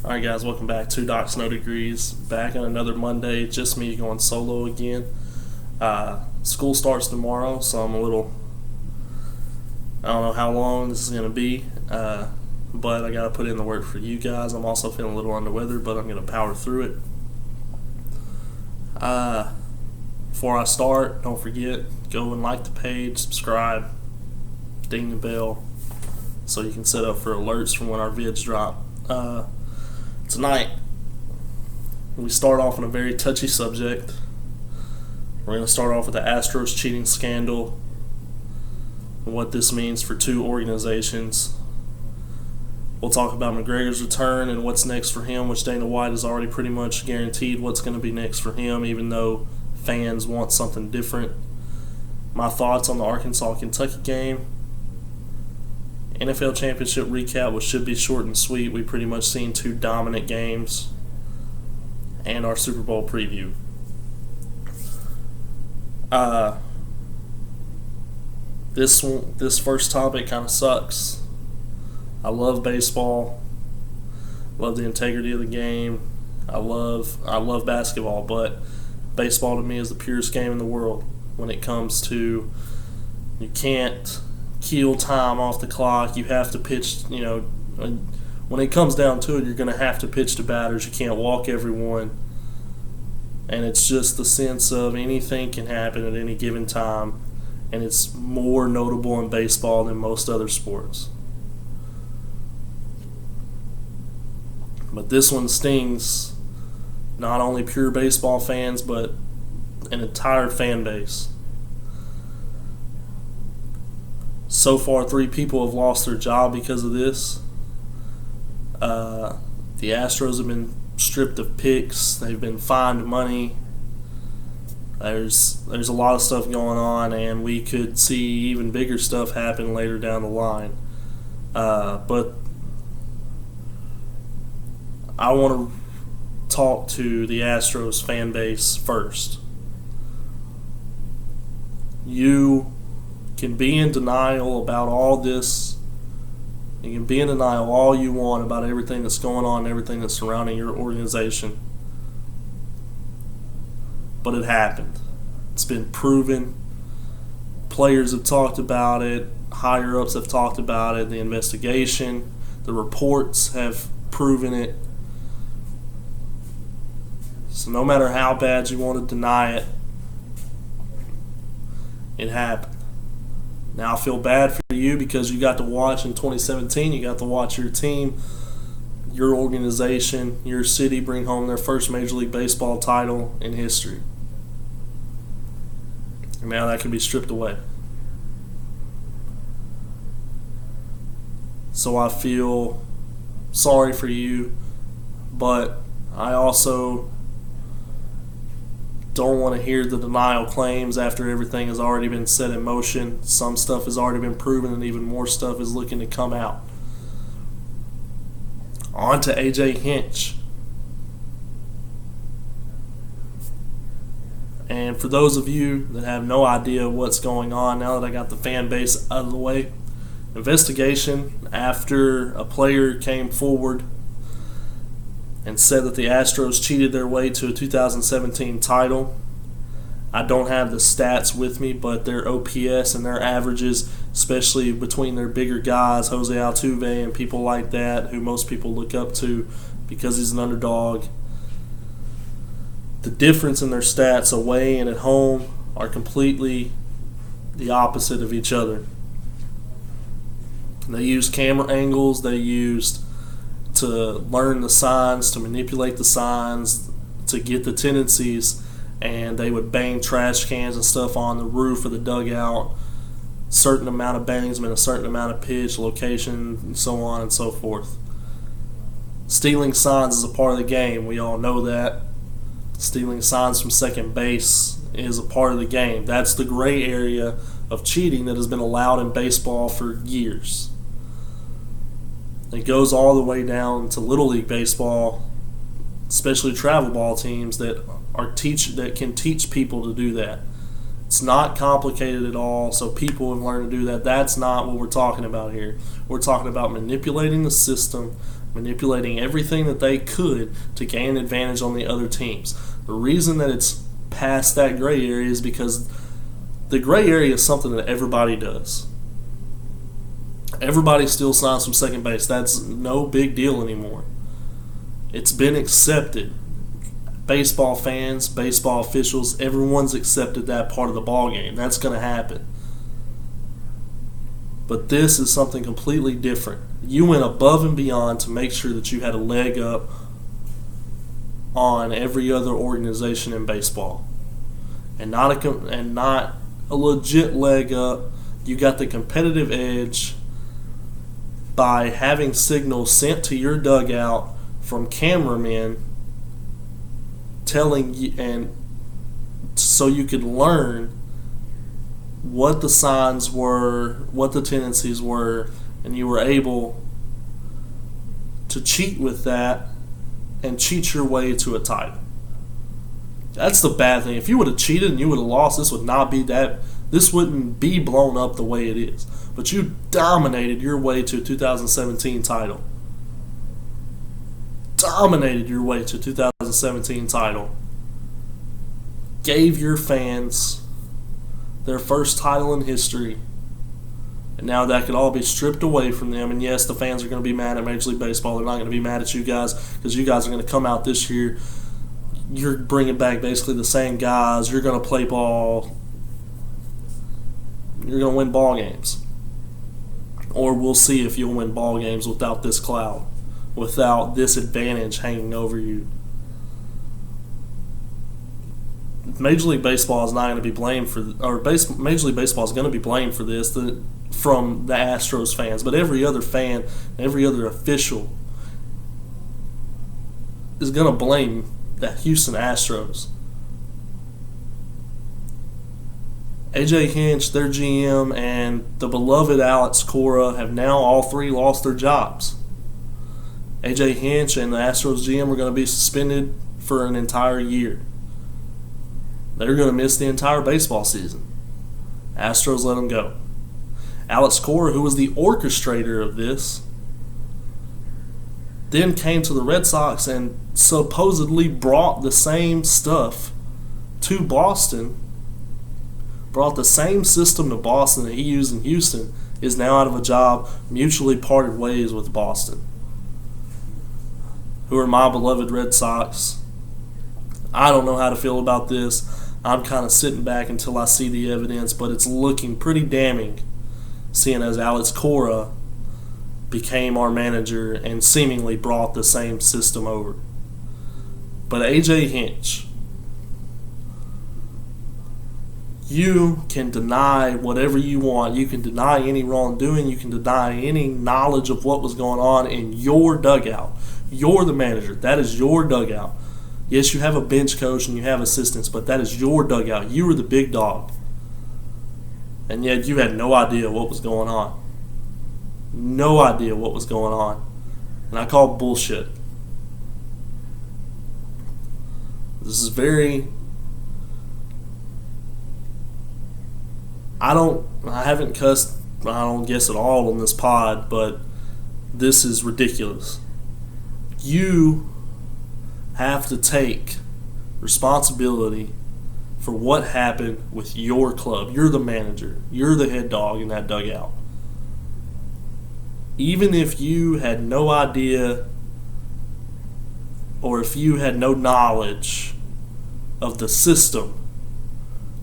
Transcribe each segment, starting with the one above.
Alright guys, welcome back to Docs No Degrees. Back on another Monday, just me going solo again. School starts tomorrow, so I don't know how long this is going to be, but I got to put in the work for you guys. I'm also feeling a little under weather, but I'm going to power through it. Before I start, don't forget, go and like the page, subscribe, ding the bell, so you can set up for alerts from when our vids drop. Tonight, we start off on a very touchy subject. We're going to start off with the Astros cheating scandal and what this means for two organizations. We'll talk about McGregor's return and what's next for him, which Dana White has already pretty much guaranteed what's going to be next for him, even though fans want something different. My thoughts on the Arkansas-Kentucky game. NFL Championship recap, which should be short and sweet. We pretty much seen two dominant games. And our Super Bowl preview. This first topic kind of sucks. I love baseball. Love the integrity of the game. I love basketball, but baseball to me is the purest game in the world when it comes to you can't kill time off the clock. You have to pitch, when it comes down to it, you're going to have to pitch to batters. You can't walk everyone. And it's just the sense of anything can happen at any given time. And it's more notable in baseball than most other sports. But this one stings not only pure baseball fans, but an entire fan base. So far, 3 people have lost their job because of this. The Astros have been stripped of picks. They've been fined money. There's a lot of stuff going on, and we could see even bigger stuff happen later down the line. But I want to talk to the Astros fan base first. You can be in denial about all this. You can be in denial all you want about everything that's going on and everything that's surrounding your organization. But it happened. It's been proven. Players have talked about it. Higher-ups have talked about it. The investigation, the reports have proven it. So no matter how bad you want to deny it, it happened. Now I feel bad for you because you got to watch in 2017, you got to watch your team, your organization, your city bring home their first Major League Baseball title in history. And now that can be stripped away. So I feel sorry for you, but I also don't want to hear the denial claims after everything has already been set in motion. Some stuff has already been proven, and even more stuff is looking to come out. On to AJ Hinch. And for those of you that have no idea what's going on, now that I got the fan base out of the way, investigation after a player came forward and said that the Astros cheated their way to a 2017 title. I don't have the stats with me, but their OPS and their averages, especially between their bigger guys, Jose Altuve and people like that, who most people look up to because he's an underdog, the difference in their stats away and at home are completely the opposite of each other. They used camera angles, they used to learn the signs, to manipulate the signs, to get the tendencies, and they would bang trash cans and stuff on the roof of the dugout. Certain amount of bangs meant a certain amount of pitch, location, and so on and so forth. Stealing signs is a part of the game. We all know that. Stealing signs from second base is a part of the game. That's the gray area of cheating that has been allowed in baseball for years. It goes all the way down to Little League Baseball, especially travel ball teams that can teach people to do that. It's not complicated at all, so people have learned to do that. That's not what we're talking about here. We're talking about manipulating the system, manipulating everything that they could to gain advantage on the other teams. The reason that it's past that gray area is because the gray area is something that everybody does. Everybody still signs from second base. That's no big deal anymore. It's been accepted. Baseball fans, baseball officials, everyone's accepted that part of the ball game. That's going to happen. But this is something completely different. You went above and beyond to make sure that you had a leg up on every other organization in baseball, and not a legit leg up. You got the competitive edge by having signals sent to your dugout from cameramen telling you, and so you could learn what the signs were, what the tendencies were, and you were able to cheat with that and cheat your way to a title. That's the bad thing. If you would have cheated and you would have lost, this wouldn't be blown up the way it is. But you dominated your way to a 2017 title. Dominated your way to a 2017 title. Gave your fans their first title in history. And now that could all be stripped away from them. And yes, the fans are going to be mad at Major League Baseball. They're not going to be mad at you guys because you guys are going to come out this year. You're bringing back basically the same guys. You're going to play ball. You're going to win ball games. Or we'll see if you'll win ball games without this cloud, without this advantage hanging over you. Major League Baseball is not going to be blamed for, Major League Baseball is going to be blamed for this from the Astros fans, but every other fan, every other official is going to blame the Houston Astros. AJ Hinch, their GM, and the beloved Alex Cora have now all three lost their jobs. AJ Hinch and the Astros GM are going to be suspended for an entire year. They're going to miss the entire baseball season. Astros let them go. Alex Cora, who was the orchestrator of this, then came to the Red Sox and supposedly brought the same stuff to Boston, brought the same system to Boston that he used in Houston, is now out of a job, mutually parted ways with Boston, who are my beloved Red Sox. I don't know how to feel about this. I'm kind of sitting back until I see the evidence, but it's looking pretty damning, seeing as Alex Cora became our manager and seemingly brought the same system over. But AJ Hinch, you can deny whatever you want. You can deny any wrongdoing. You can deny any knowledge of what was going on in your dugout. You're the manager. That is your dugout. Yes, you have a bench coach and you have assistants, but that is your dugout. You were the big dog. And yet you had no idea what was going on. No idea what was going on. And I call bullshit. This is very... I haven't cussed, I don't guess at all on this pod, but this is ridiculous. You have to take responsibility for what happened with your club. You're the manager. You're the head dog in that dugout. Even if you had no idea or if you had no knowledge of the system,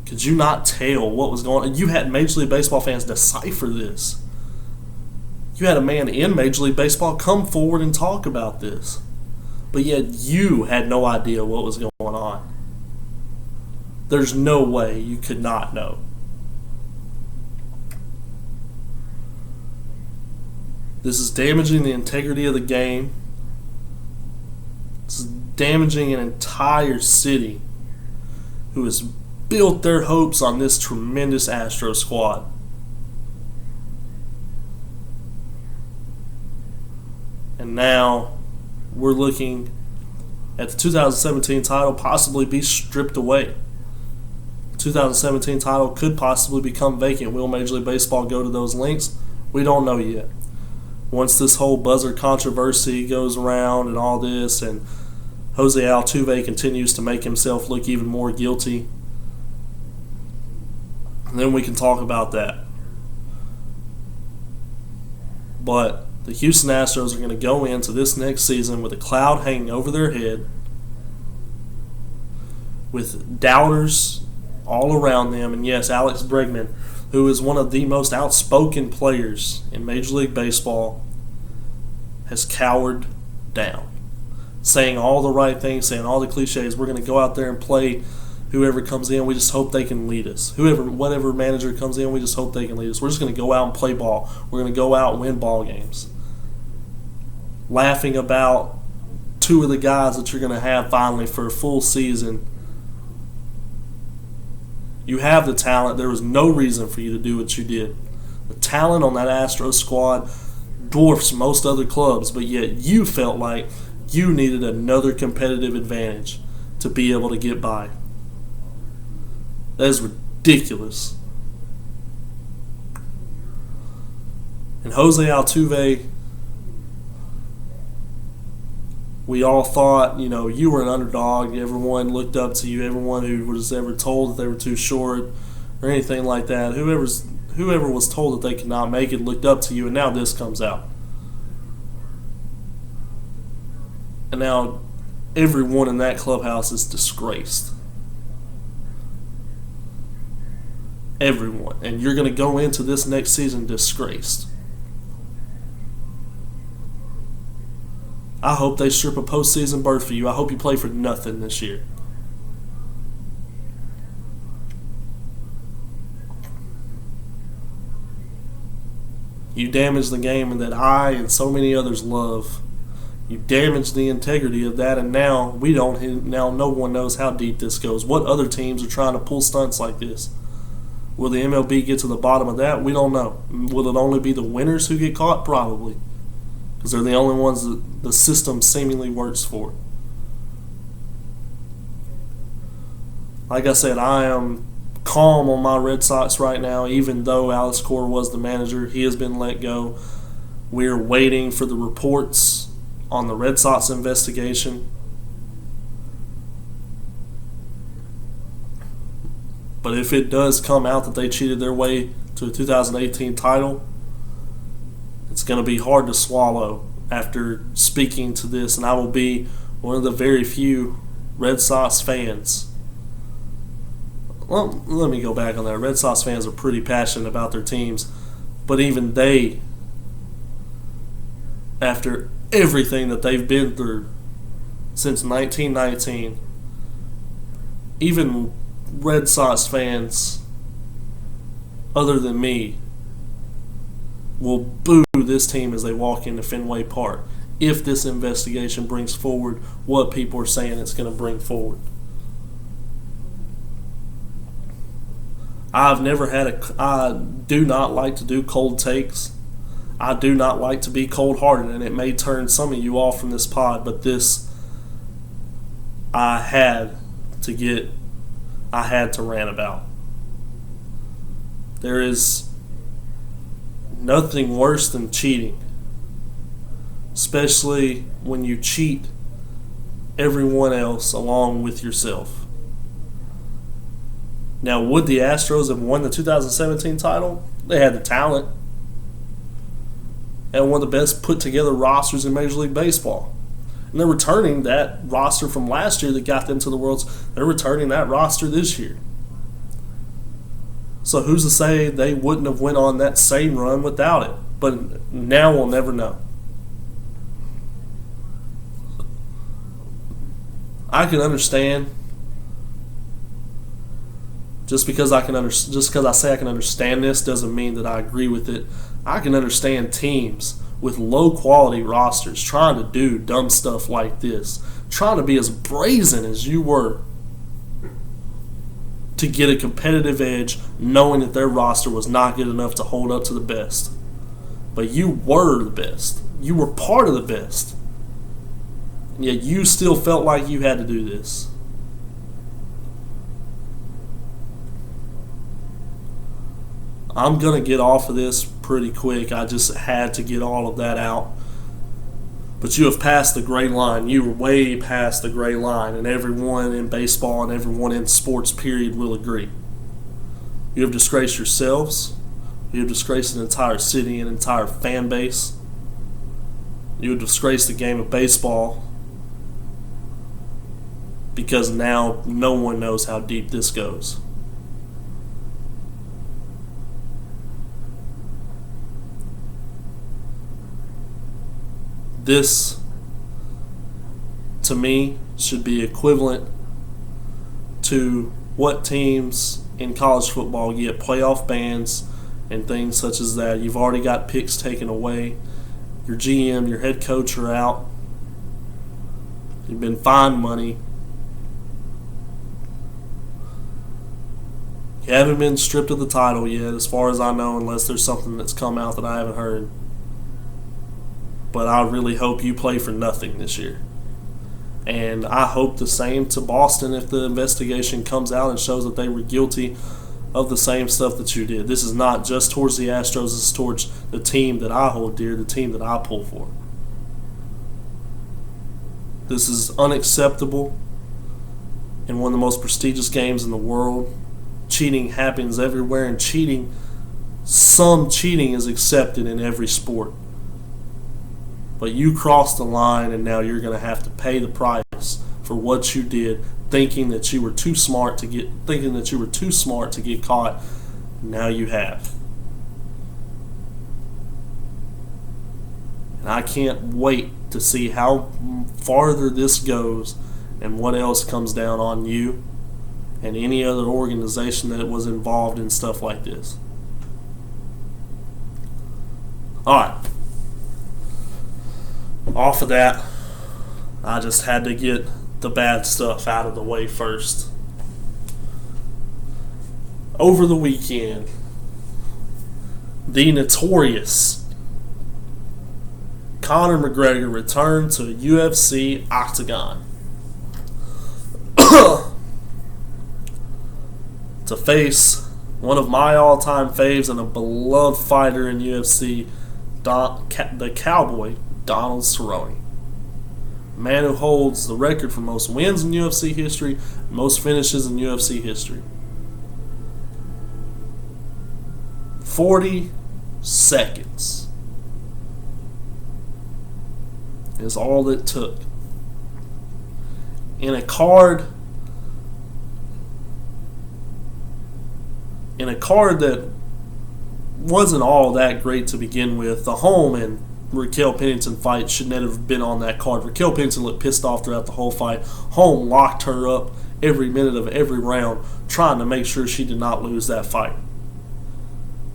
could you not tell what was going on? You had Major League Baseball fans decipher this. You had a man in Major League Baseball come forward and talk about this. But yet you had no idea what was going on. There's no way you could not know. This is damaging the integrity of the game. This is damaging an entire city who has built their hopes on this tremendous Astro squad. And now we're looking at the 2017 title possibly be stripped away. The 2017 title could possibly become vacant. Will Major League Baseball go to those lengths? We don't know yet. once this whole buzzer controversy goes around and all this, and Jose Altuve continues to make himself look even more guilty, then we can talk about that. But the Houston Astros are going to go into this next season with a cloud hanging over their head, with doubters all around them. And yes, Alex Bregman, who is one of the most outspoken players in Major League Baseball, has cowered down, saying all the right things, saying all the cliches. We're going to go out there and play whoever comes in. We just hope they can lead us. Whatever manager comes in, we just hope they can lead us. We're just going to go out and play ball. We're going to go out and win ball games. Laughing about two of the guys that you're going to have finally for a full season. You have the talent. There was no reason for you to do what you did. The talent on that Astros squad dwarfs most other clubs, but yet you felt like you needed another competitive advantage to be able to get by. That is ridiculous. And Jose Altuve, we all thought, you were an underdog. Everyone looked up to you. Everyone who was ever told that they were too short or anything like that, whoever was told that they could not make it looked up to you, and now this comes out. And now everyone in that clubhouse is disgraced. Everyone. And you're going to go into this next season disgraced. I hope they strip a postseason berth for you. I hope you play for nothing this year. You damage the game that I and so many others love. You damage the integrity of that, and now no one knows how deep this goes. What other teams are trying to pull stunts like this? Will the MLB get to the bottom of that? We don't know. Will it only be the winners who get caught? Probably. Because they're the only ones that the system seemingly works for. Like I said, I am calm on my Red Sox right now, even though Alex Cora was the manager. He has been let go. We're waiting for the reports on the Red Sox investigation. But if it does come out that they cheated their way to a 2018 title, it's going to be hard to swallow after speaking to this. And I will be one of the very few Red Sox fans. Well, let me go back on that. Red Sox fans are pretty passionate about their teams. But even they, after everything that they've been through since 1919, even Red Sox fans, other than me, will boo this team as they walk into Fenway Park if this investigation brings forward what people are saying it's going to bring forward. I do not like to do cold takes. I do not like to be cold-hearted, and it may turn some of you off from this pod, but this I had to rant about. There is nothing worse than cheating, especially when you cheat everyone else along with yourself. Now, would the Astros have won the 2017 title? They had the talent. They had one of the best put-together rosters in Major League Baseball. And they're returning that roster from last year that got them to the Worlds. They're returning that roster this year. So who's to say they wouldn't have went on that same run without it? But now we'll never know. I can understand. Just because I say I can understand this doesn't mean that I agree with it. I can understand teams with low-quality rosters trying to do dumb stuff like this, trying to be as brazen as you were to get a competitive edge, knowing that their roster was not good enough to hold up to the best. But you were the best. You were part of the best. And yet you still felt like you had to do this. I'm going to get off of this pretty quick. I just had to get all of that out. But you have passed the gray line. You were way past the gray line, and everyone in baseball and everyone in sports, period, will agree. You have disgraced yourselves. You have disgraced an entire city, an entire fan base. You have disgraced the game of baseball because now no one knows how deep this goes. This, to me, should be equivalent to what teams in college football get playoff bans and things such as that. You've already got picks taken away. Your GM, your head coach are out. You've been fined money. You haven't been stripped of the title yet, as far as I know, unless there's something that's come out that I haven't heard. But I really hope you play for nothing this year. And I hope the same to Boston if the investigation comes out and shows that they were guilty of the same stuff that you did. This is not just towards the Astros, this is towards the team that I hold dear, the team that I pull for. This is unacceptable in one of the most prestigious games in the world. Cheating happens everywhere, and some cheating is accepted in every sport. But you crossed the line, and now you're going to have to pay the price for what you did, thinking that you were too smart to get caught. Now you have. And I can't wait to see how farther this goes and what else comes down on you and any other organization that was involved in stuff like this. All right. Off of that, I just had to get the bad stuff out of the way first. Over the weekend, the Notorious Conor McGregor returned to a UFC octagon to face one of my all-time faves and a beloved fighter in UFC, the Cowboy, Donald Cerrone. Man who holds the record for most wins in UFC history, most finishes in UFC history. 40 seconds is all it took. In a card that wasn't all that great to begin with, the Holm and Raquel Pennington fight should not have been on that card. Raquel Pennington looked pissed off throughout the whole fight. Holm locked her up every minute of every round, trying to make sure she did not lose that fight.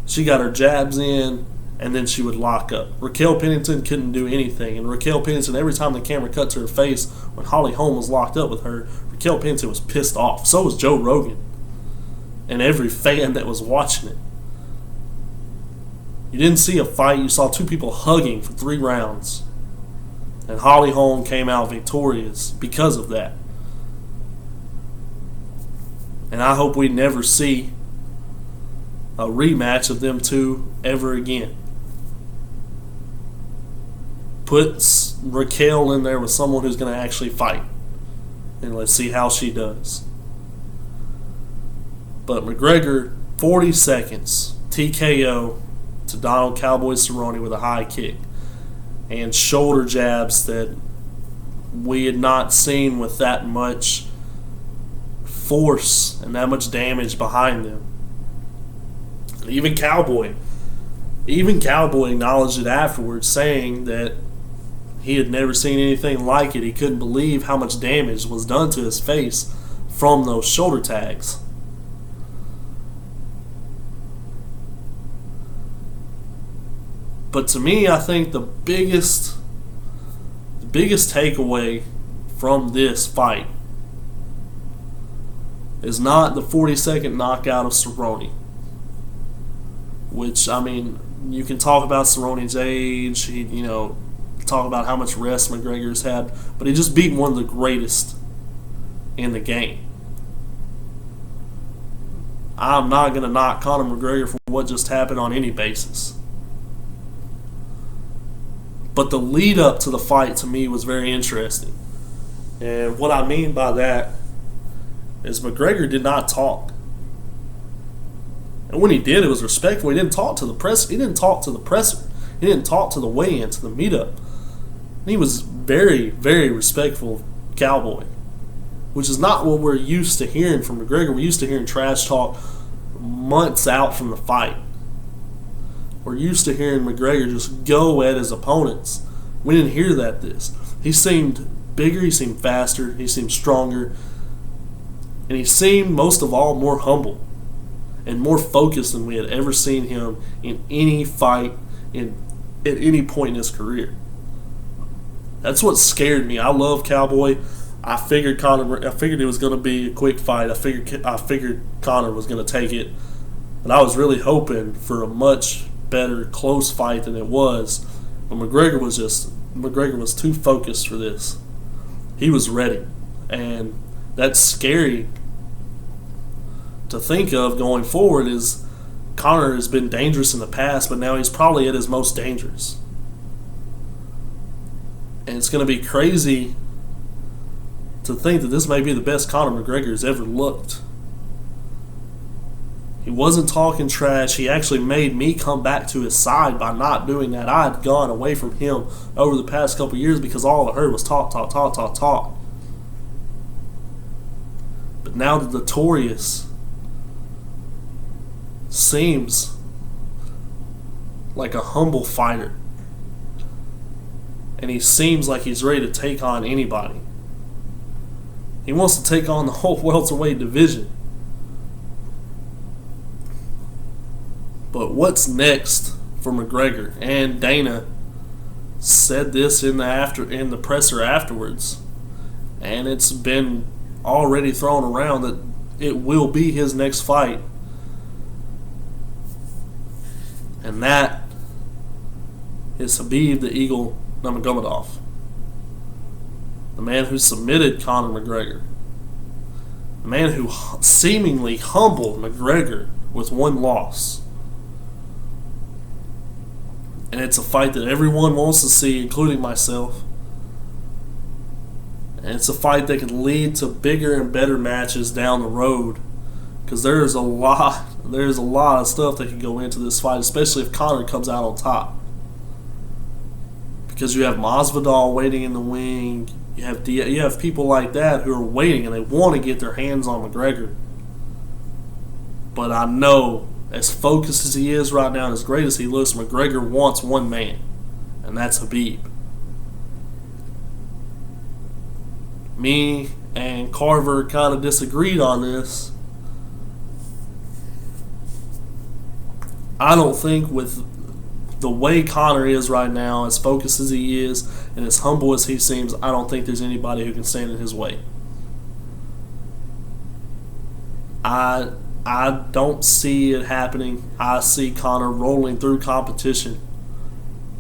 She got her jabs in, and then she would lock up. Raquel Pennington couldn't do anything, and Raquel Pennington, every time the camera cut to her face when Holly Holm was locked up with her, Raquel Pennington was pissed off. So was Joe Rogan and every fan that was watching it. You didn't see a fight. You saw two people hugging for 3 rounds. And Holly Holm came out victorious because of that. And I hope we never see a rematch of them two ever again. Put Raquel in there with someone who's going to actually fight. And let's see how she does. But McGregor, 40 seconds, TKO to Donald Cowboy Cerrone with a high kick and shoulder jabs that we had not seen with that much force and that much damage behind them. And even Cowboy acknowledged it afterwards, saying that he had never seen anything like it. He couldn't believe how much damage was done to his face from those shoulder tags. But to me, I think the biggest takeaway from this fight is not the 40-second knockout of Cerrone. Which, I mean, you can talk about Cerrone's age, talk about how much rest McGregor's had, but he just beat one of the greatest in the game. I'm not going to knock Conor McGregor for what just happened on any basis. But the lead up to the fight to me was very interesting. And what I mean by that is McGregor did not talk. And when he did, it was respectful. He didn't talk to the press. He didn't talk to the presser. He didn't talk to the weigh-in, to the meetup. He was very, very respectful Cowboy, which is not what we're used to hearing from McGregor. We're used to hearing trash talk months out from the fight. We're used to hearing McGregor just go at his opponents. We didn't hear that this. He seemed bigger, he seemed faster, he seemed stronger, and he seemed, most of all, more humble and more focused than we had ever seen him in any fight at any point in his career. That's what scared me. I love Cowboy. I figured it was going to be a quick fight. I figured Conor was going to take it, but I was really hoping for a much better close fight than it was. But McGregor was too focused for this. He was ready, and that's scary to think of going forward. Is Conor has been dangerous in the past, but now he's probably at his most dangerous. And it's going to be crazy to think that this may be the best Conor McGregor has ever looked. He wasn't talking trash. He actually made me come back to his side by not doing that. I had gone away from him over the past couple years because all I heard was talk. But now the Notorious seems like a humble fighter. And he seems like he's ready to take on anybody. He wants to take on the whole welterweight division. But what's next for McGregor? And Dana said this in the presser afterwards, and it's been already thrown around that it will be his next fight, and that is Khabib the Eagle Nurmagomedov, the man who submitted Conor McGregor, the man who seemingly humbled McGregor with one loss. And it's a fight that everyone wants to see, including myself. And it's a fight that can lead to bigger and better matches down the road, because there's a lot of stuff that can go into this fight, especially if Conor comes out on top. Because you have Masvidal waiting in the wing, you have people like that who are waiting and they want to get their hands on McGregor. But I know, as focused as he is right now and as great as he looks, McGregor wants one man, and that's Khabib. Me and Carver kind of disagreed on this. I don't think, with the way Conor is right now, as focused as he is and as humble as he seems, I don't think there's anybody who can stand in his way. I don't see it happening. I see Conor rolling through competition.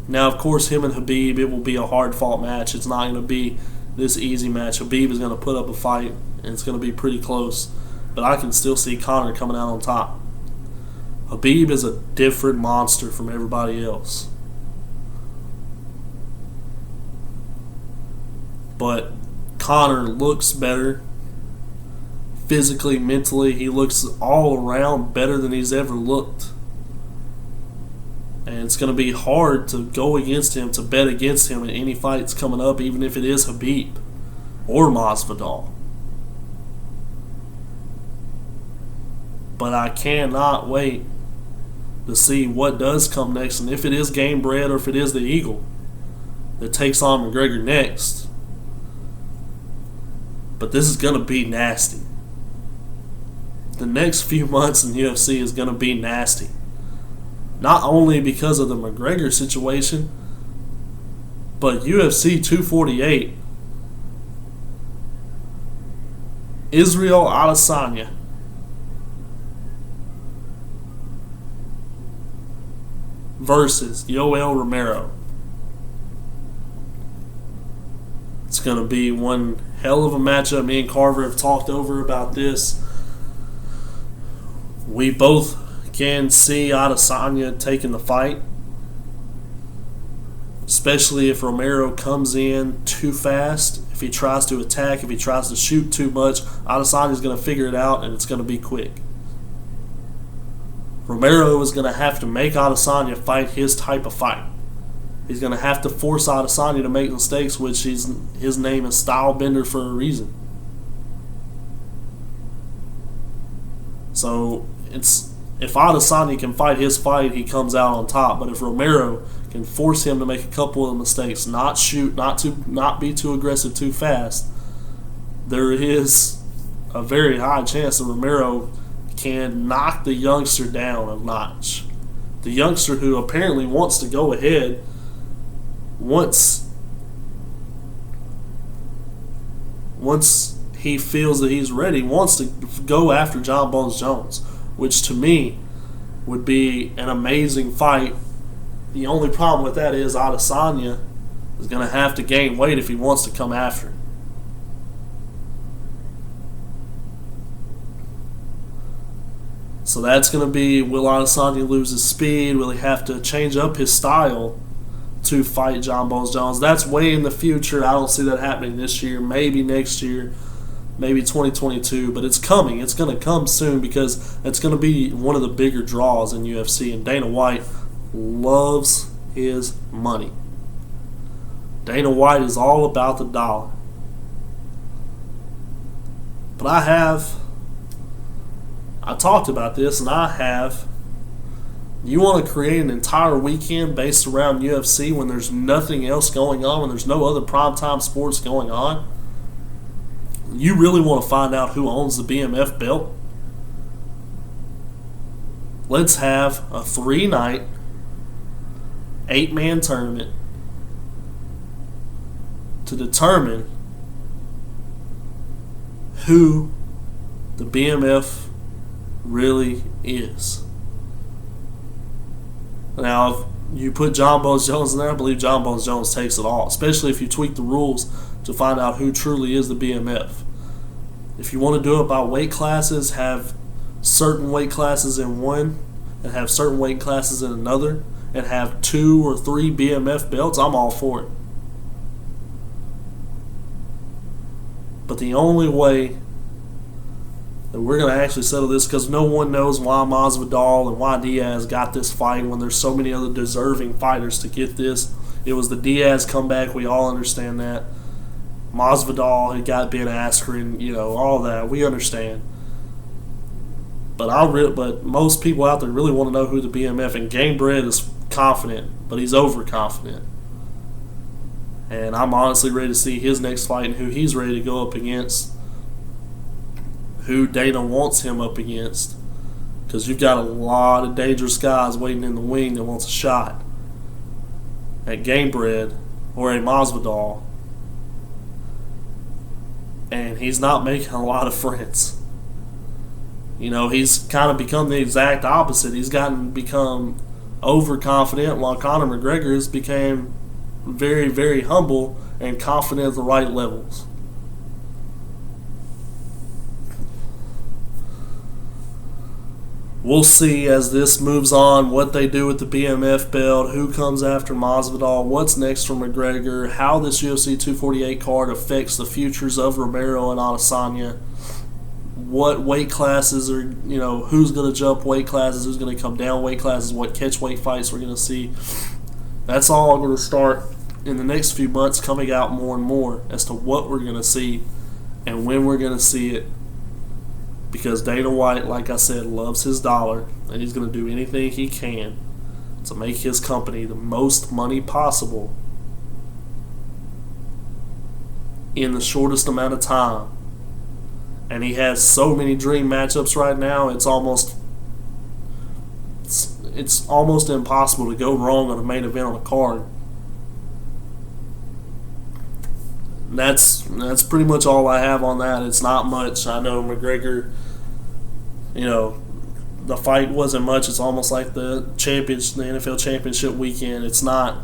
Now, of course, him and Khabib, it will be a hard-fought match. It's not going to be this easy match. Khabib is going to put up a fight, and it's going to be pretty close. But I can still see Conor coming out on top. Khabib is a different monster from everybody else. But Conor looks better. Physically, mentally, he looks all around better than he's ever looked. And it's going to be hard to go against him, to bet against him in any fights coming up, even if it is Khabib or Masvidal. But I cannot wait to see what does come next, and if it is Game Bread or if it is the Eagle that takes on McGregor next. But this is going to be nasty. The next few months in UFC is going to be nasty. Not only because of the McGregor situation, but UFC 248. Israel Adesanya versus Yoel Romero. It's going to be one hell of a matchup. Me and Carver have talked over about this. We both can see Adesanya taking the fight. especially if Romero comes in too fast. If he tries to attack, if he tries to shoot too much, Adesanya's going to figure it out, and it's going to be quick. Romero is going to have to make Adesanya fight his type of fight. He's going to have to force Adesanya to make mistakes, which his name is Style Bender for a reason. So if Adesanya can fight his fight, he comes out on top. But if Romero can force him to make a couple of mistakes, not shoot, not be too aggressive too fast, there is a very high chance that Romero can knock the youngster down a notch. The youngster who apparently wants to go ahead once he feels that he's ready, wants to go after John Bones Jones, which to me would be an amazing fight. The only problem with that is Adesanya is going to have to gain weight if he wants to come after him. So that's going to be, will Adesanya lose his speed? Will he have to change up his style to fight John Bones Jones? That's way in the future. I don't see that happening this year, maybe next year, maybe 2022, but it's coming. It's going to come soon because it's going to be one of the bigger draws in UFC, and Dana White loves his money. Dana White is all about the dollar. But I talked about this, and you want to create an entire weekend based around UFC when there's nothing else going on, when there's no other primetime sports going on? You really want to find out who owns the BMF belt? Let's have a 3-night, 8-man tournament to determine who the BMF really is. Now, if you put John Bones Jones in there, I believe John Bones Jones takes it all, especially if you tweak the rules to find out who truly is the BMF. If you want to do it by weight classes, have certain weight classes in one and have certain weight classes in another, and have 2 or 3 BMF belts, I'm all for it. But the only way that we're going to actually settle this, because no one knows why Masvidal and why Diaz got this fight when there's so many other deserving fighters to get this. It was the Diaz comeback. We all understand that. Masvidal had got Ben Askren, all that. We understand. But most people out there really want to know who the BMF, and Gamebred is confident, but he's overconfident. And I'm honestly ready to see his next fight and who he's ready to go up against, who Dana wants him up against, because you've got a lot of dangerous guys waiting in the wing that wants a shot at Gamebred or a Masvidal, and he's not making a lot of friends. He's kind of become the exact opposite. He's become overconfident, while Conor McGregor has become very, very humble and confident at the right levels. We'll see as this moves on what they do with the BMF belt, who comes after Masvidal, what's next for McGregor, how this UFC 248 card affects the futures of Romero and Adesanya, what weight classes are, who's going to jump weight classes, who's going to come down weight classes, what catchweight fights we're going to see. That's all going to start in the next few months, coming out more and more as to what we're going to see and when we're going to see it. Because Dana White, like I said, loves his dollar, and he's going to do anything he can to make his company the most money possible in the shortest amount of time. And he has so many dream matchups right now, it's almost impossible to go wrong on a main event on a card. That's pretty much all I have on that. It's not much. I know McGregor, the fight wasn't much. It's almost like the NFL championship weekend. It's not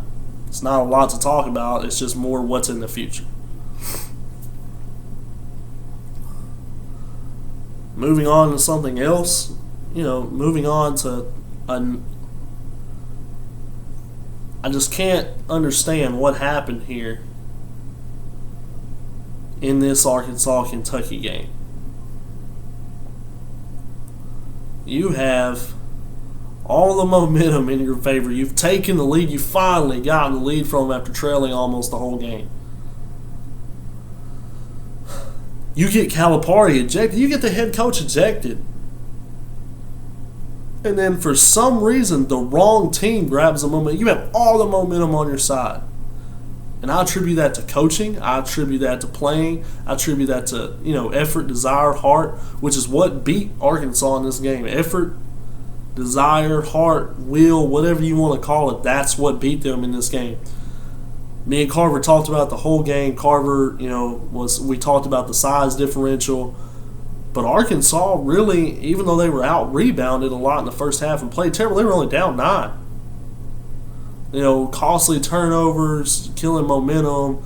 a lot to talk about. It's just more what's in the future. Moving on to something else, moving on to I just can't understand what happened here in this Arkansas-Kentucky game. You have all the momentum in your favor. You've taken the lead. You've finally gotten the lead from them after trailing almost the whole game. You get Calipari ejected. You get the head coach ejected. And then for some reason, the wrong team grabs the momentum. You have all the momentum on your side. And I attribute that to coaching. I attribute that to playing. I attribute that to, effort, desire, heart, which is what beat Arkansas in this game. Effort, desire, heart, will, whatever you want to call it, that's what beat them in this game. Me and Carver talked about the whole game. Carver, we talked about the size differential. But Arkansas really, even though they were out-rebounded a lot in the first half and played terrible, they were only down 9. Costly turnovers, killing momentum,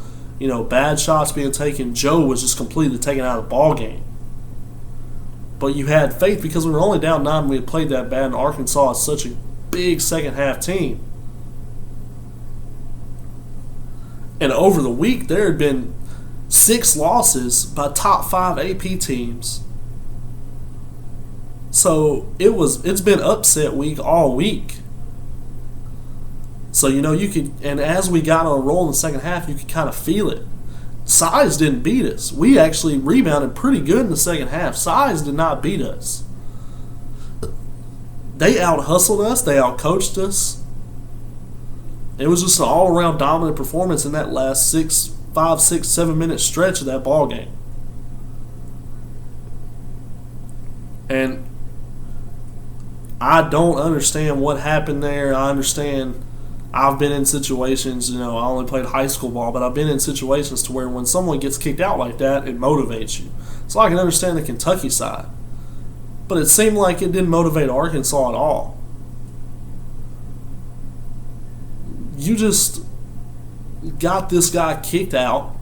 bad shots being taken. Joe was just completely taken out of the ball game. But you had faith because we were only down 9 and we had played that bad, and Arkansas is such a big second-half team. And over the week, there had been 6 losses by top 5 AP teams. So it's been upset week all week. So, you could, and as we got on a roll in the second half, you could kind of feel it. Size didn't beat us. We actually rebounded pretty good in the second half. Size did not beat us. They out-hustled us. They out-coached us. It was just an all-around dominant performance in that last 5, 6, 7 minute stretch of that ball game. And I don't understand what happened there. I understand I've been in situations, I only played high school ball, but I've been in situations to where when someone gets kicked out like that, it motivates you. So I can understand the Kentucky side. But it seemed like it didn't motivate Arkansas at all. You just got this guy kicked out.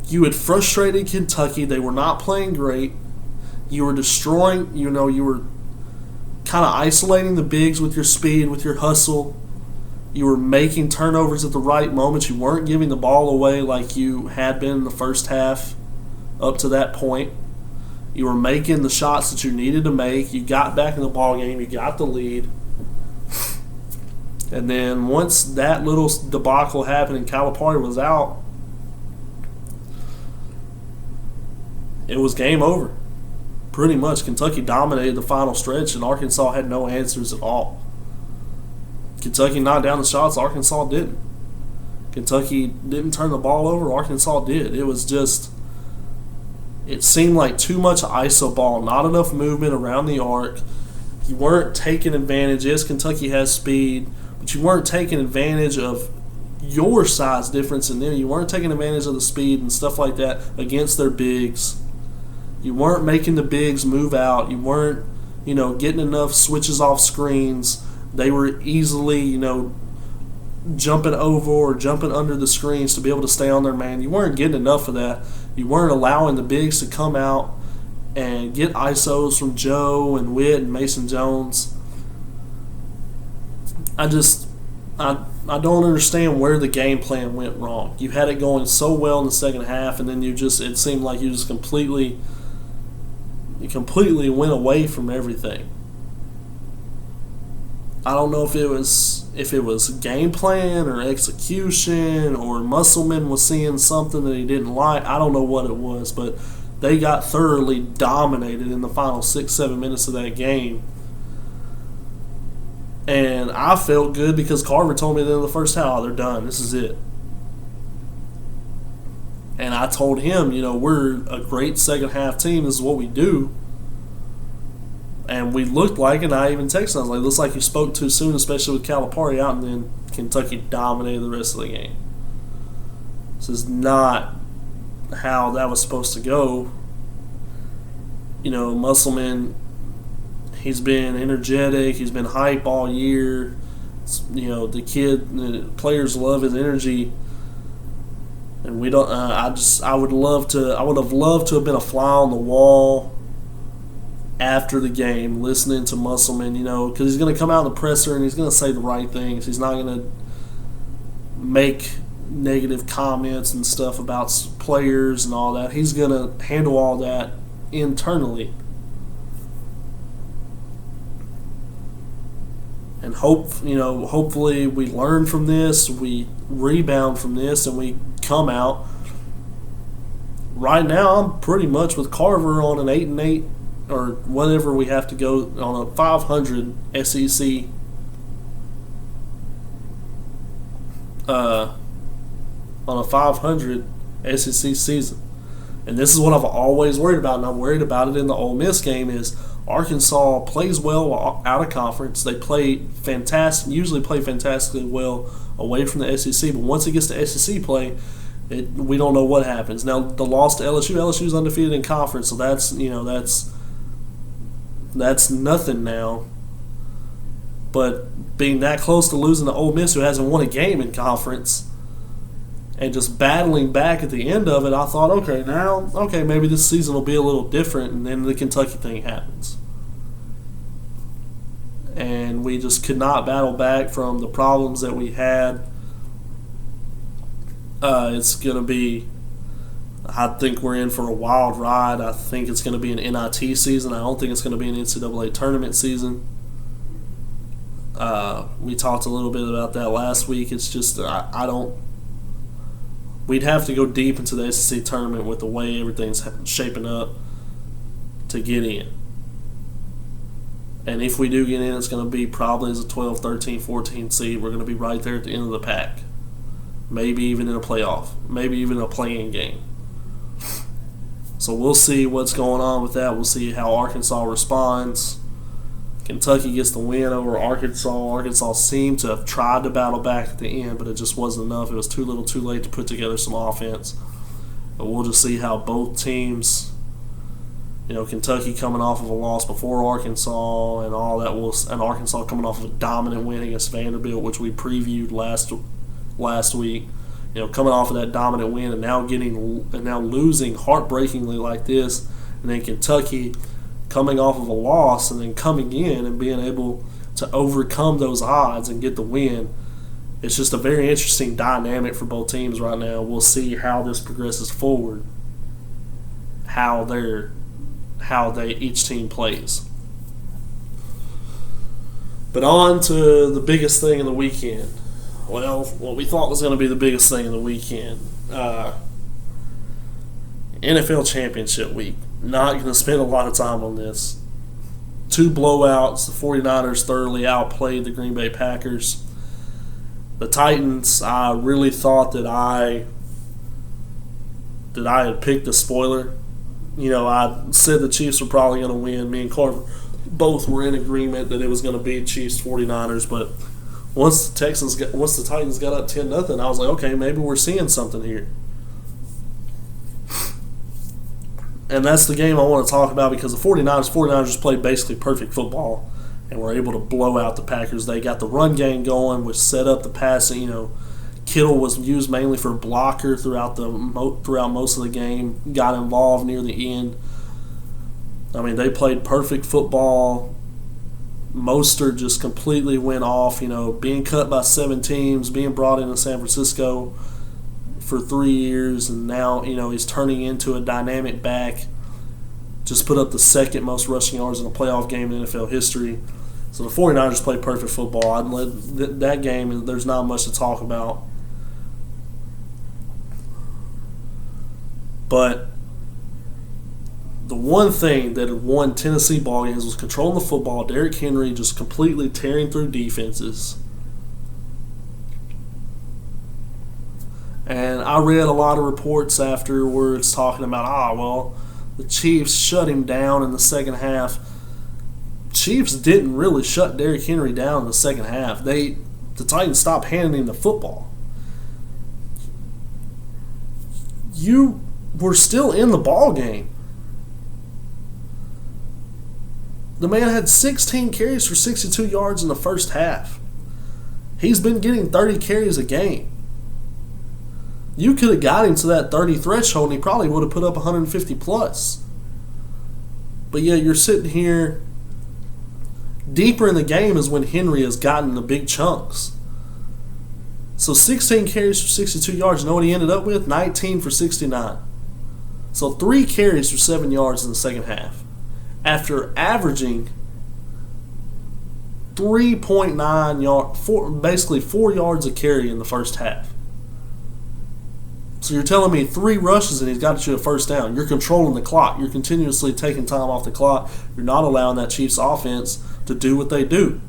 You had frustrated Kentucky. They were not playing great. You were destroying, you were kind of isolating the bigs with your speed, with your hustle. You were making turnovers at the right moments. You weren't giving the ball away like you had been in the first half up to that point. You were making the shots that you needed to make. You got back in the ball game. You got the lead. And then once that little debacle happened and Calipari was out, it was game over. Pretty much, Kentucky dominated the final stretch, and Arkansas had no answers at all. Kentucky knocked down the shots, Arkansas didn't. Kentucky didn't turn the ball over, Arkansas did. It was just, it seemed like too much iso ball, not enough movement around the arc. You weren't taking advantage. Yes, Kentucky has speed, but you weren't taking advantage of your size difference in them. You weren't taking advantage of the speed and stuff like that against their bigs. You weren't making the bigs move out. You weren't, getting enough switches off screens. They were easily, jumping over or jumping under the screens to be able to stay on their man. You weren't getting enough of that. You weren't allowing the bigs to come out and get ISOs from Joe and Witt and Mason Jones. I don't understand where the game plan went wrong. You had it going so well in the second half, and then it seemed like you just completely went away from everything. I don't know if it was game plan or execution or Musselman was seeing something that he didn't like. I don't know what it was, but they got thoroughly dominated in the final 6-7 minutes of that game. And I felt good because Carver told me at the end of the first half, they're done. This is it. And I told him, we're a great second half team. This is what we do. And we looked like, and I even texted him, I was like, looks like you spoke too soon, especially with Calipari out, and then Kentucky dominated the rest of the game. This is not how that was supposed to go. Musselman, he's been energetic, he's been hype all year. The players love his energy. And we don't. I would have loved to have been a fly on the wall after the game, listening to Musselman, because he's going to come out in the presser and he's going to say the right things. He's not going to make negative comments and stuff about players and all that. He's going to handle all that internally. And hopefully we learn from this, we rebound from this, and we come out. Right now, I'm pretty much with Carver on an 8-8 or whatever we have to go on a 500 SEC. On a 500 SEC season. And this is what I've always worried about, and I'm worried about it in the Ole Miss game, is Arkansas plays well out of conference. They usually play fantastically well away from the SEC, but once it gets to SEC play, we don't know what happens. Now, the loss to LSU's undefeated in conference, so that's nothing now. But being that close to losing to Ole Miss, who hasn't won a game in conference, and just battling back at the end of it, I thought, okay, maybe this season will be a little different, and then the Kentucky thing happens. And we just could not battle back from the problems that we had. It's going to be, I think we're in for a wild ride. I think it's going to be an NIT season. I don't think it's going to be an NCAA tournament season. We talked a little bit about that last week. It's just, we'd have to go deep into the SEC tournament with the way everything's shaping up to get in. And if we do get in, it's going to be probably as a 12, 13, 14 seed. We're going to be right there at the end of the pack. Maybe even in a playoff. Maybe even a play-in game. So we'll see what's going on with that. We'll see how Arkansas responds. Kentucky gets the win over Arkansas. Arkansas seemed to have tried to battle back at the end, but it just wasn't enough. It was too little too late to put together some offense. But we'll just see how both teams, Kentucky coming off of a loss before Arkansas and all that, and Arkansas coming off of a dominant win against Vanderbilt, which we previewed last week. Coming off of that dominant win and now losing heartbreakingly like this, and then Kentucky coming off of a loss and then coming in and being able to overcome those odds and get the win. It's just a very interesting dynamic for both teams right now. We'll see how this progresses forward, how each team plays. But on to the biggest thing of the weekend. Well, what we thought was going to be the biggest thing of the weekend. NFL Championship Week. Not going to spend a lot of time on this. 2 blowouts. The 49ers thoroughly outplayed the Green Bay Packers. The Titans, I really thought that I had picked the spoiler. I said the Chiefs were probably going to win. Me and Carver both were in agreement that it was going to be Chiefs 49ers, but once the Titans got up 10-0, I was like, okay, maybe we're seeing something here. And that's the game I want to talk about, because the 49ers just played basically perfect football and were able to blow out the Packers. They got the run game going, which set up the passing. Kittle was used mainly for blocker throughout most of the game, got involved near the end. I mean, they played perfect football. Mostert just completely went off, being cut by 7 teams, being brought into San Francisco for 3 years, and now, he's turning into a dynamic back. Just put up the second most rushing yards in a playoff game in NFL history. So the 49ers played perfect football. That game, there's not much to talk about. But the one thing that had won Tennessee ball games was controlling the football. Derrick Henry just completely tearing through defenses. And I read a lot of reports afterwards talking about, the Chiefs shut him down in the second half. Chiefs didn't really shut Derrick Henry down in the second half. The Titans stopped handing him the football. You were still in the ball game. The man had 16 carries for 62 yards in the first half. He's been getting 30 carries a game. You could have got him to that 30 threshold and he probably would have put up 150 plus. But yeah, you're sitting here. Deeper in the game is when Henry has gotten the big chunks. So 16 carries for 62 yards. You know what he ended up with? 19 for 69. So 3 carries for 7 yards in the second half. After averaging 3.9 yards, basically 4 yards a carry in the first half. So you're telling me 3 rushes and he's got you a first down. You're controlling the clock. You're continuously taking time off the clock. You're not allowing that Chiefs offense to do what they do.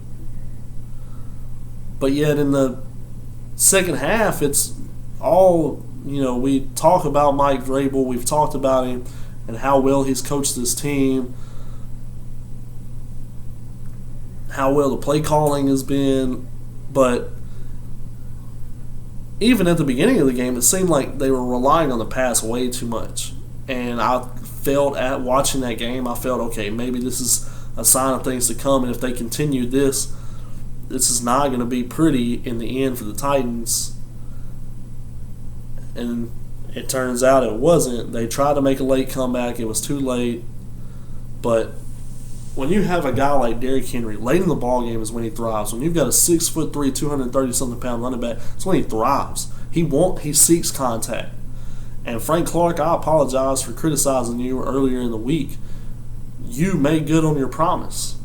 But yet in the second half, it's all, we talk about Mike Vrabel. We've talked about him and how well he's coached this team, how well the play calling has been. But even at the beginning of the game, it seemed like they were relying on the pass way too much. And I felt at watching that game, okay, maybe this is a sign of things to come. And if they continue this is not going to be pretty in the end for the Titans. And it turns out it wasn't. They tried to make a late comeback. It was too late. But when you have a guy like Derrick Henry, late in the ball game is when he thrives. When you've got a 6'3", 230-something pound running back, it's when he thrives. He seeks contact. And Frank Clark, I apologize for criticizing you earlier in the week. You made good on your promise.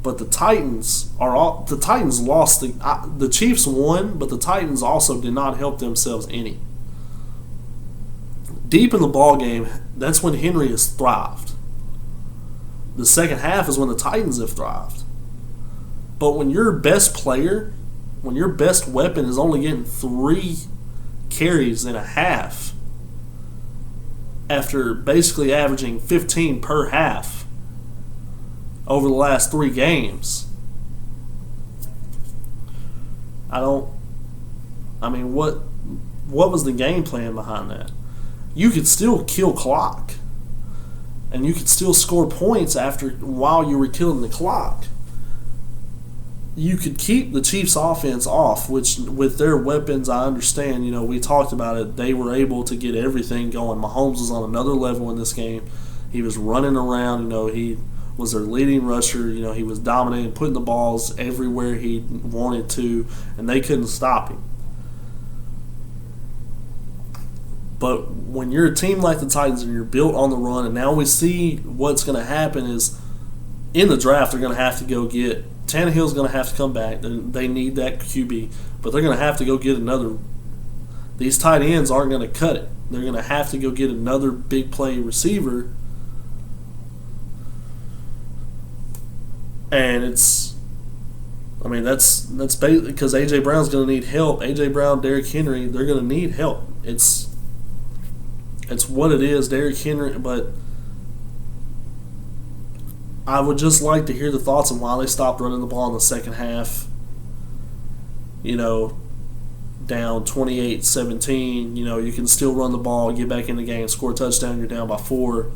But the Titans lost. The Chiefs won, but the Titans also did not help themselves any. Deep in the ball game, that's when Henry has thrived. The second half is when the Titans have thrived. But when your best player, when your best weapon is only getting 3 carries and a half after basically averaging 15 per half over the last 3 games, what was the game plan behind that? You could still kill clock. And you could still score points while you were killing the clock. You could keep the Chiefs' offense off, which with their weapons, I understand. We talked about it. They were able to get everything going. Mahomes was on another level in this game. He was running around. He was their leading rusher. He was dominating, putting the balls everywhere he wanted to, and they couldn't stop him. But when you're a team like the Titans and you're built on the run, and now we see what's going to happen is in the draft they're going to have to go get – Tannehill's going to have to come back. They need that QB. But they're going to have to go get another – these tight ends aren't going to cut it. They're going to have to go get another big play receiver. And that's basically because A.J. Brown's going to need help. A.J. Brown, Derrick Henry, they're going to need help. It's what it is, Derrick Henry, but I would just like to hear the thoughts on why they stopped running the ball in the second half. Down 28-17, you can still run the ball, get back in the game, score a touchdown, you're down by 4.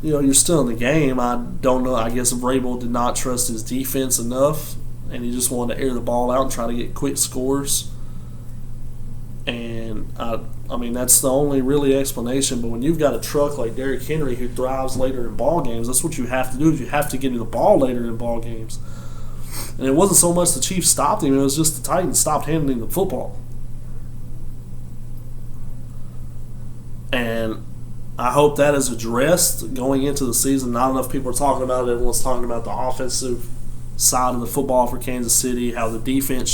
You're still in the game. I don't know, I guess Vrabel did not trust his defense enough, and he just wanted to air the ball out and try to get quick scores. And that's the only really explanation. But when you've got a truck like Derrick Henry who thrives later in ball games, that's what you have to do. You have to get him the ball later in ball games. And it wasn't so much the Chiefs stopped him; it was just the Titans stopped handling the football. And I hope that is addressed going into the season. Not enough people are talking about it. Everyone's talking about the offensive side of the football for Kansas City, how the defense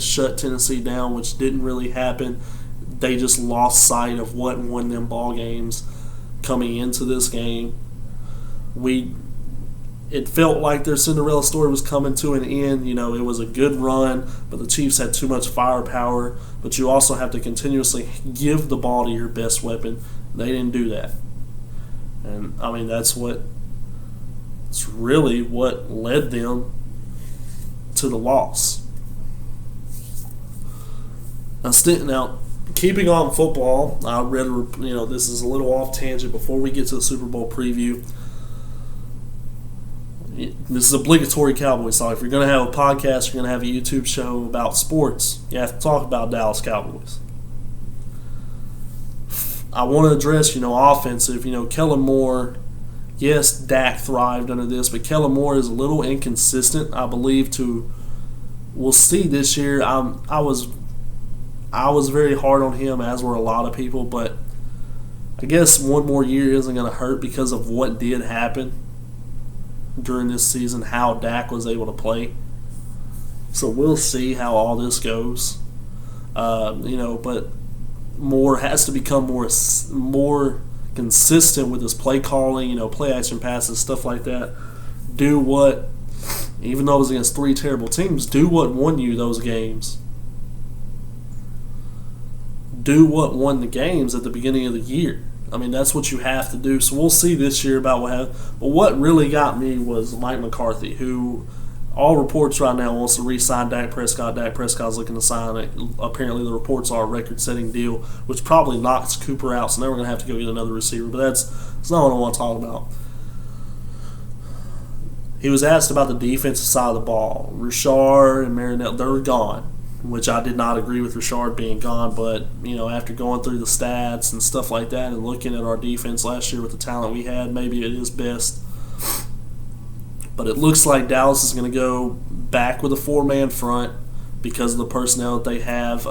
shut Tennessee down, which didn't really happen. They just lost sight of what won them ball games coming into this game. It felt like their Cinderella story was coming to an end. It was a good run, but the Chiefs had too much firepower. But you also have to continuously give the ball to your best weapon. They didn't do that. And, it's really what led them to the loss. Now, keeping on football, I read, this is a little off tangent before we get to the Super Bowl preview. This is obligatory Cowboys talk. If you're going to have a podcast, you're going to have a YouTube show about sports, you have to talk about Dallas Cowboys. I want to address, offensive. Kellen Moore, yes, Dak thrived under this, but Kellen Moore is a little inconsistent, I believe, we'll see this year. I was very hard on him, as were a lot of people, but I guess one more year isn't going to hurt because of what did happen during this season, how Dak was able to play. So we'll see how all this goes. But Moore has to become more consistent with his play calling, play action passes, stuff like that. Do what, even though it was against three terrible teams, do what won you those games. Do what won the games at the beginning of the year. I mean, that's what you have to do. So we'll see this year about what happened. But what really got me was Mike McCarthy, who all reports right now wants to re-sign Dak Prescott. Dak Prescott's looking to sign it. Apparently the reports are a record-setting deal, which probably knocks Cooper out, so now we're going to have to go get another receiver. But that's not what I want to talk about. He was asked about the defensive side of the ball. Richard and Marinelli, they're gone, which I did not agree with Richard being gone. But, after going through the stats and stuff like that and looking at our defense last year with the talent we had, maybe it is best. But it looks like Dallas is going to go back with a four-man front because of the personnel that they have.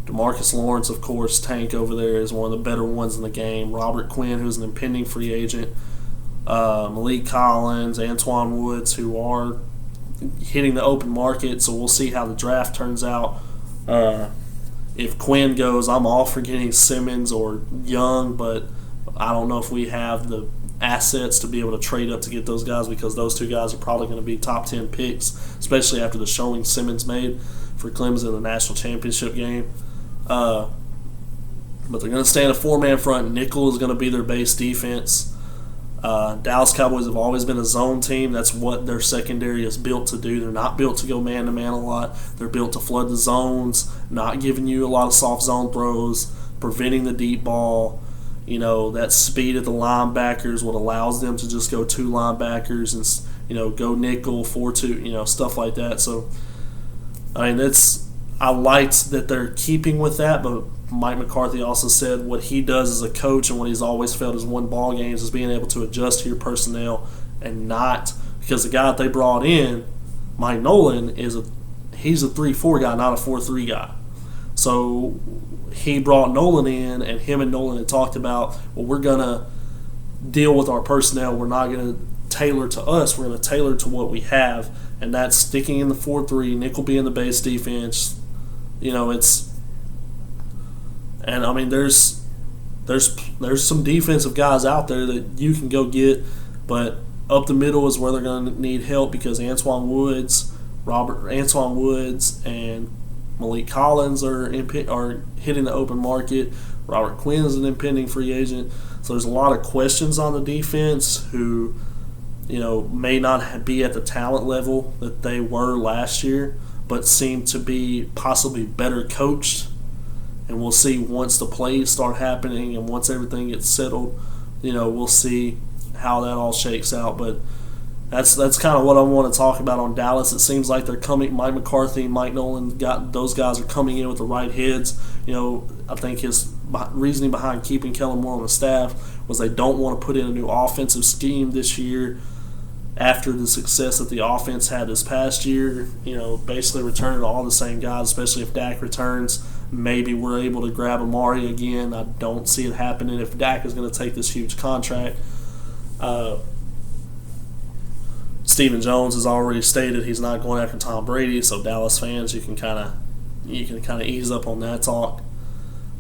DeMarcus Lawrence, of course, Tank over there is one of the better ones in the game. Robert Quinn, who's an impending free agent. Malik Collins, Antoine Woods, who are hitting the open market. So we'll see how the draft turns out. If Quinn goes, I'm all for getting Simmons or Young, but I don't know if we have the assets to be able to trade up to get those guys, because those two guys are probably going to be top 10 picks, especially after the showing Simmons made for Clemson in the national championship game. But they're going to stay in a four-man front. Nickel is going to be their base defense. Dallas Cowboys have always been a zone team. That's what their secondary is built to do. They're not built to go man-to-man a lot. They're built to flood the zones, not giving you a lot of soft zone throws, preventing the deep ball. That speed of the linebackers, what allows them to just go two linebackers and, go nickel, 4-2, stuff like that. So, I mean, I liked that they're keeping with that, but Mike McCarthy also said what he does as a coach and what he's always felt is won ball games is being able to adjust to your personnel and not, because the guy that they brought in, Mike Nolan, he's a 3-4 guy, not a 4-3 guy. So he brought Nolan in, and him and Nolan had talked about, well, we're going to deal with our personnel. We're not going to tailor to us. We're going to tailor to what we have, and that's sticking in the 4-3, nickel being the base defense. And I mean, there's some defensive guys out there that you can go get, but up the middle is where they're going to need help, because Antoine Woods and Malik Collins are hitting the open market. Robert Quinn is an impending free agent. So there's a lot of questions on the defense who, may not be at the talent level that they were last year, but seem to be possibly better coached. And we'll see once the plays start happening and once everything gets settled, we'll see how that all shakes out. But that's kind of what I want to talk about on Dallas. It seems like they're coming. Mike McCarthy, Mike Nolan, those guys are coming in with the right heads. I think his reasoning behind keeping Kellen Moore on the staff was they don't want to put in a new offensive scheme this year after the success that the offense had this past year. Basically returning all the same guys, especially if Dak returns. Maybe we're able to grab Amari again. I don't see it happening if Dak is going to take this huge contract. Stephen Jones has already stated he's not going after Tom Brady, so Dallas fans, you can kind of ease up on that talk.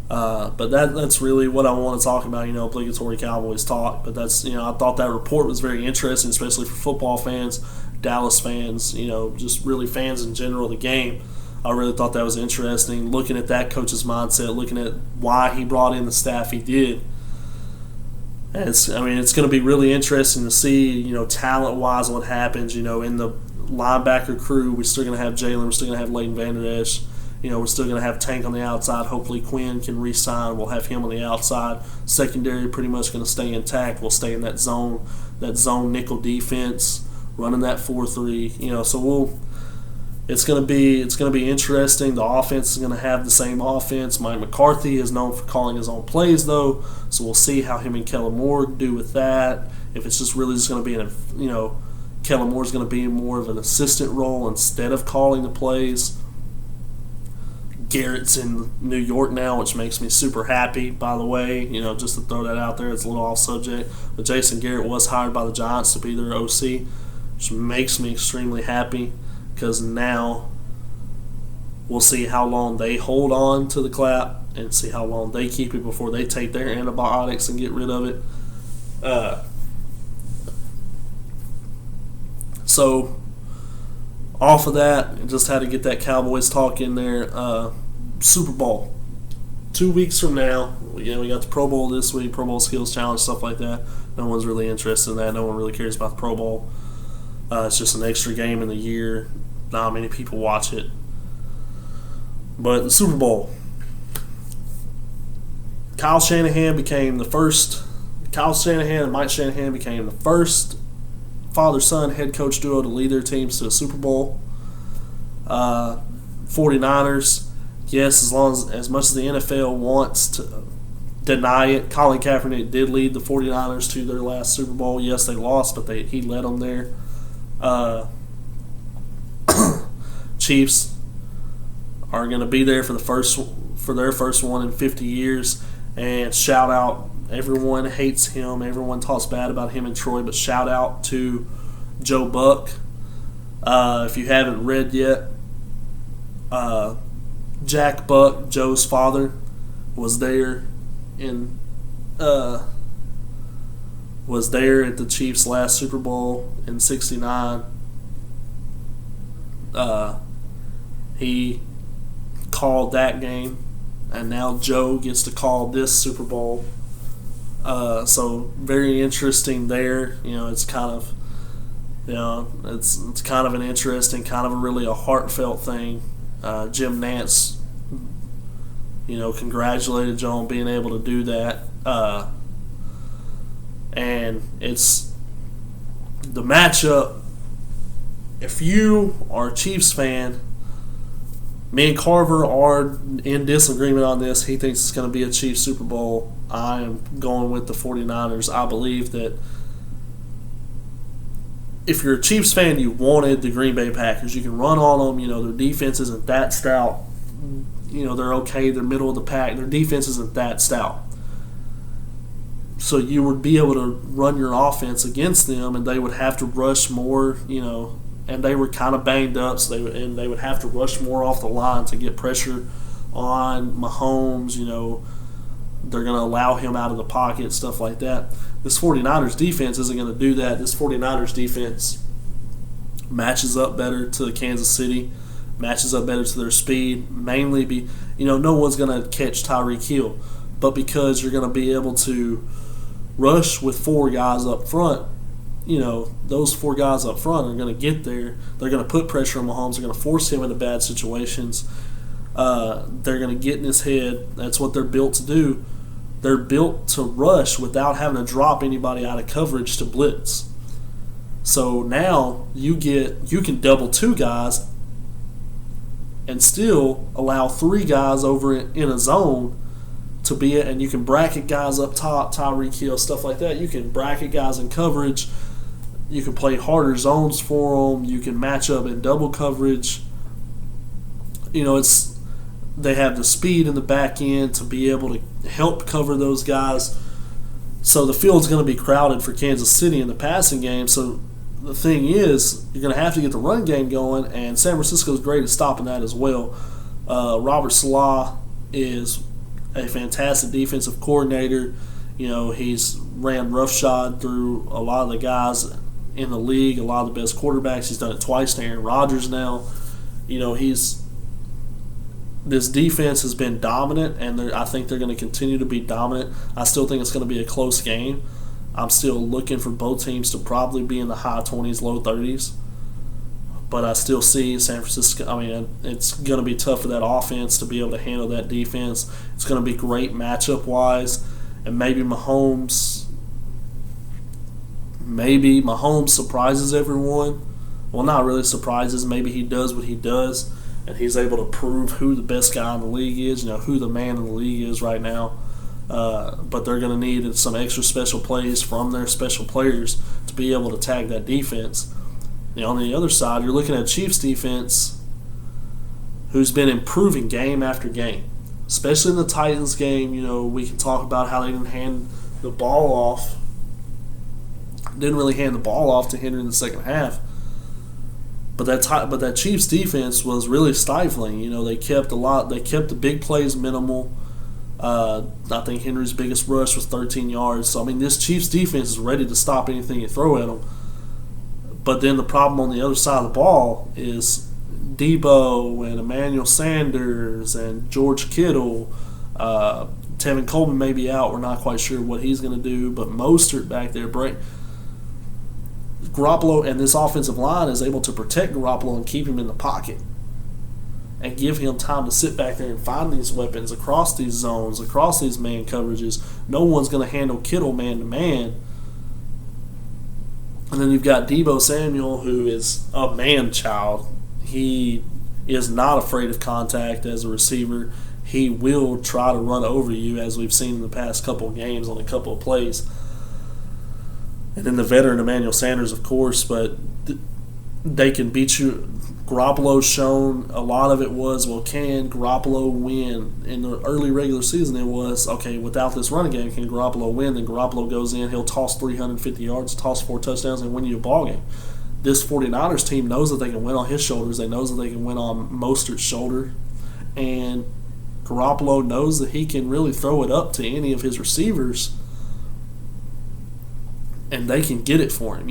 But that's really what I want to talk about. Obligatory Cowboys talk. But that's I thought that report was very interesting, especially for football fans, Dallas fans, just really fans in general of the game. I really thought that was interesting, looking at that coach's mindset, looking at why he brought in the staff he did. And it's going to be really interesting to see, talent-wise what happens. In the linebacker crew, we're still going to have Jalen, we're still going to have Leighton Vander Esch. We're still going to have Tank on the outside. Hopefully Quinn can re-sign. We'll have him on the outside. Secondary pretty much going to stay intact. We'll stay in that zone nickel defense, running that 4-3. So it's gonna be interesting. The offense is gonna have the same offense. Mike McCarthy is known for calling his own plays, though, so we'll see how him and Kellen Moore do with that. If it's just really just gonna be Kellen Moore's gonna be in more of an assistant role instead of calling the plays. Garrett's in New York now, which makes me super happy, by the way. Just to throw that out there, it's a little off subject. But Jason Garrett was hired by the Giants to be their OC, which makes me extremely happy because now we'll see how long they hold on to the clap and see how long they keep it before they take their antibiotics and get rid of it. So off of that, just had to get that Cowboys talk in there. Super Bowl 2 weeks from now. We got the Pro Bowl this week, Pro Bowl Skills Challenge, stuff like that. No one's really interested in that. No one really cares about the Pro Bowl. It's just an extra game in the year. Not many people watch it. But the Super Bowl, Kyle Shanahan and Mike Shanahan became the first father-son head coach duo to lead their teams to a Super Bowl. 49ers, yes, as much as the NFL wants to deny it, Colin Kaepernick did lead the 49ers to their last Super Bowl. Yes, they lost, but he led them there. Chiefs are going to be there for their first one in 50 years. And shout out, everyone hates him. Everyone talks bad about him and Troy, but shout out to Joe Buck. If you haven't read yet, Jack Buck, Joe's father, was there at the Chiefs' last Super Bowl in '69. He called that game, and now Joe gets to call this Super Bowl. So very interesting there. It's kind of, it's kind of an interesting, kind of a heartfelt thing. Jim Nantz, congratulated Joe on being able to do that. And it's the matchup. If you are a Chiefs fan, me and Carver are in disagreement on this. He thinks it's going to be a Chiefs Super Bowl. I am going with the 49ers. I believe that if you're a Chiefs fan, you wanted the Green Bay Packers. You can run on them. Their defense isn't that stout. They're okay. They're middle of the pack. Their defense isn't that stout. So you would be able to run your offense against them, and they would have to rush more, and they were kind of banged up, so they would have to rush more off the line to get pressure on Mahomes. They're going to allow him out of the pocket, stuff like that. This 49ers defense isn't going to do that. This 49ers defense matches up better to Kansas City, matches up better to their speed, mainly no one's going to catch Tyreek Hill, but because you're going to be able to rush with four guys up front, those four guys up front are going to get there. They're going to put pressure on Mahomes. They're going to force him into bad situations. They're going to get in his head. That's what they're built to do. They're built to rush without having to drop anybody out of coverage to blitz. So now you can double two guys and still allow three guys over in a zone to be it, and you can bracket guys up top, Tyreek Hill, stuff like that. You can bracket guys in coverage. You can play harder zones for them. You can match up in double coverage. They have the speed in the back end to be able to help cover those guys. So the field's going to be crowded for Kansas City in the passing game. So the thing is, you're going to have to get the run game going, and San Francisco's great at stopping that as well. Robert Saleh is a fantastic defensive coordinator. He's ran roughshod through a lot of the guys in the league, a lot of the best quarterbacks. He's done it twice to Aaron Rodgers now. This defense has been dominant, and I think they're going to continue to be dominant. I still think it's going to be a close game. I'm still looking for both teams to probably be in the high 20s, low 30s. But I still see San Francisco. It's going to be tough for that offense to be able to handle that defense. It's going to be great matchup-wise. And maybe Mahomes surprises everyone. well, not really surprises. Maybe he does what he does, and he's able to prove who the best guy in the league is, who the man in the league is right now. But they're going to need some extra special plays from their special players to be able to tag that defense. On the other side, you're looking at Chiefs defense, who's been improving game after game, especially in the Titans game. We can talk about how they didn't hand the ball off, didn't really hand the ball off to Henry in the second half. But that Chiefs defense was really stifling. They kept the big plays minimal. I think Henry's biggest rush was 13 yards. So this Chiefs defense is ready to stop anything you throw at them. But then the problem on the other side of the ball is Debo and Emmanuel Sanders and George Kittle. Tevin Coleman may be out. We're not quite sure what he's going to do. But Mostert back there, Garoppolo and this offensive line is able to protect Garoppolo and keep him in the pocket and give him time to sit back there and find these weapons across these zones, across these man coverages. No one's going to handle Kittle man to man. And then you've got Debo Samuel, who is a man-child. He is not afraid of contact as a receiver. He will try to run over you, as we've seen in the past couple of games on a couple of plays. And then the veteran Emmanuel Sanders, of course, but they can beat you. Garoppolo's shown a lot of it was, can Garoppolo win? In the early regular season, it was, without this running game, can Garoppolo win? Then Garoppolo goes in, he'll toss 350 yards, toss 4 touchdowns, and win you a ball game. This 49ers team knows that they can win on his shoulders. They know that they can win on Mostert's shoulder. And Garoppolo knows that he can really throw it up to any of his receivers, and they can get it for him.